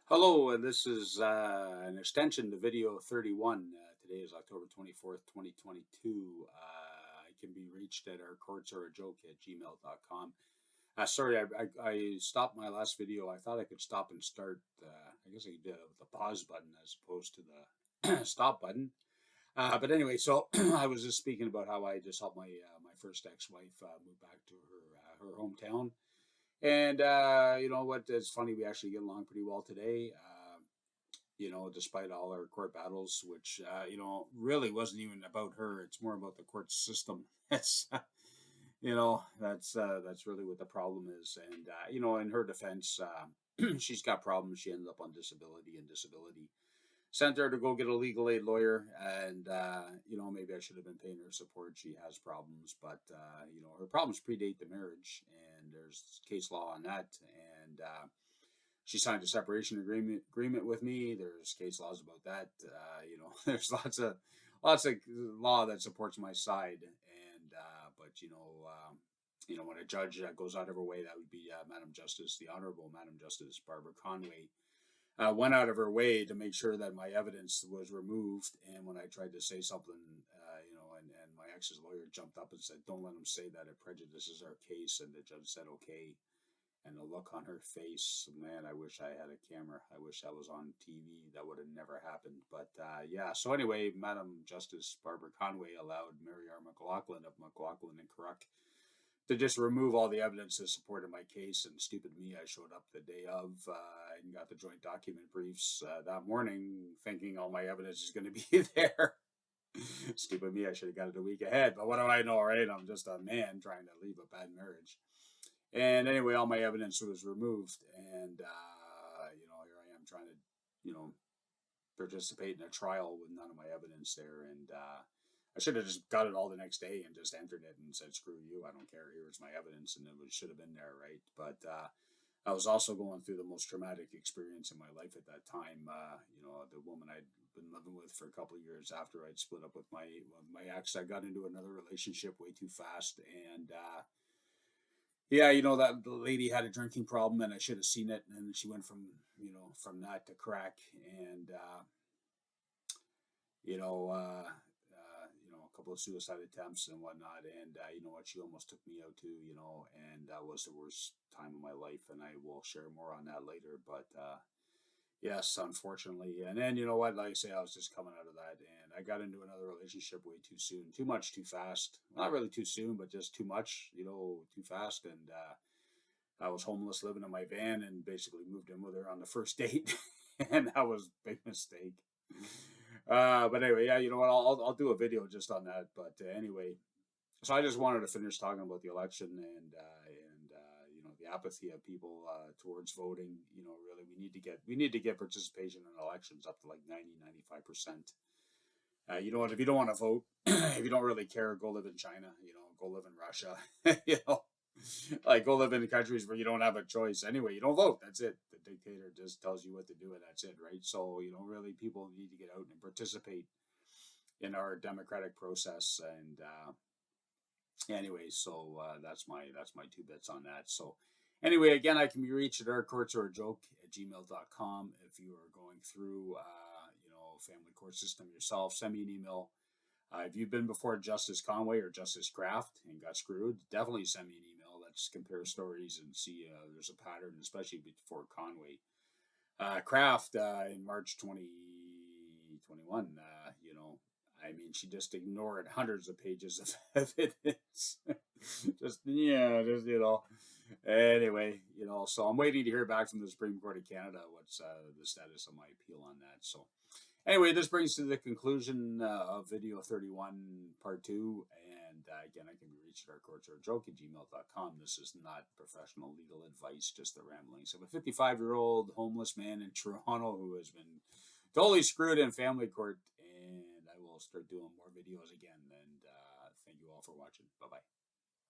Hello, and this is an extension to video 31. Today is October 24th, 2022. I can be reached at ourcourtsareajoke at gmail.com. Sorry, I stopped my last video. I thought I could stop and start. I guess I could do it with the pause button as opposed to the stop button. But anyway, so I was just speaking about how I just helped my first ex-wife move back to her hometown. And you know what? It's funny. We actually get along pretty well today. Despite all our court battles, which really wasn't even about her. It's more about the court system. That's that's really what the problem is. And in her defense, she's got problems. She ended up on disability, and disability sent her to go get a legal aid lawyer. And maybe I should have been paying her support. She has problems, but her problems predate the marriage, and there's case law on that. And she signed a separation agreement with me. There's case laws about that. There's lots of law that supports my side. And when a judge goes out of her way, that would be Madam Justice, the Honorable Madam Justice Barbara Conway, went out of her way to make sure that my evidence was removed. And when I tried to say something, and my ex's lawyer jumped up and said, "Don't let him say that. It prejudices our case." And the judge said, "Okay." And the look on her face, man, I wish I had a camera. I wish I was on TV. That would have never happened. But yeah, so anyway, Madam Justice Barbara Conway allowed Mary R. McLaughlin of McLaughlin and Curruck to just remove all the evidence that supported my case. And stupid me, I showed up the day of and got the joint document briefs that morning, thinking all my evidence is going to be there. Stupid me, I should have got it a week ahead. But what do I know, right? I'm just a man trying to leave a bad marriage. And anyway, all my evidence was removed, and here I am trying to, participate in a trial with none of my evidence there. And I should have just got it all the next day and just entered it and said, "Screw you, I don't care. Here's my evidence," and should have been there, right? But I was also going through the most traumatic experience in my life at that time. The woman I'd been living with for a couple of years after I'd split up with my ex, I got into another relationship way too fast, and yeah, that the lady had a drinking problem, and I should have seen it. And she went from that to crack, and a couple of suicide attempts and whatnot. And you know what? She almost took me out too. And that was the worst time of my life. And I will share more on that later. But yes, unfortunately. And then you know what? Like I say, I was just coming out of that, and I got into another relationship way too soon, too much, too fast. Not really too soon, but just too much. Too fast. And I was homeless, living in my van, and basically moved in with her on the first date, and that was a big mistake. But anyway, yeah, you know what? I'll do a video just on that. But anyway, so I just wanted to finish talking about the election, and the apathy of people towards voting. Really, we need to get participation in elections up to like 90-95%. You know what? If you don't want to vote, if you don't really care, go live in China. Go live in Russia. you know, like go live in countries where you don't have a choice. Anyway, you don't vote. That's it. The dictator just tells you what to do, and that's it, right? So really, people need to get out and participate in our democratic process. And anyway, so that's my two bits on that. So anyway, again, I can be reached at ourcourtsareajoke at gmail.com. If you are going through family court system yourself, send me an email. If you've been before Justice Conway or Justice Kraft and got screwed, definitely send me an email. Let's compare stories and see there's a pattern, especially before Conway. Kraft in March 2021, I mean, she just ignored hundreds of pages of evidence. Anyway, so I'm waiting to hear back from the Supreme Court of Canada. What's the status of my appeal on that? So anyway, this brings to the conclusion of video 31, part 2. And again, I can be reached at ourcourtsareajoke at gmail.com. This is not professional legal advice, just the ramblings of a 55-year-old homeless man in Toronto who has been totally screwed in family court. And I will start doing more videos again. And thank you all for watching. Bye-bye.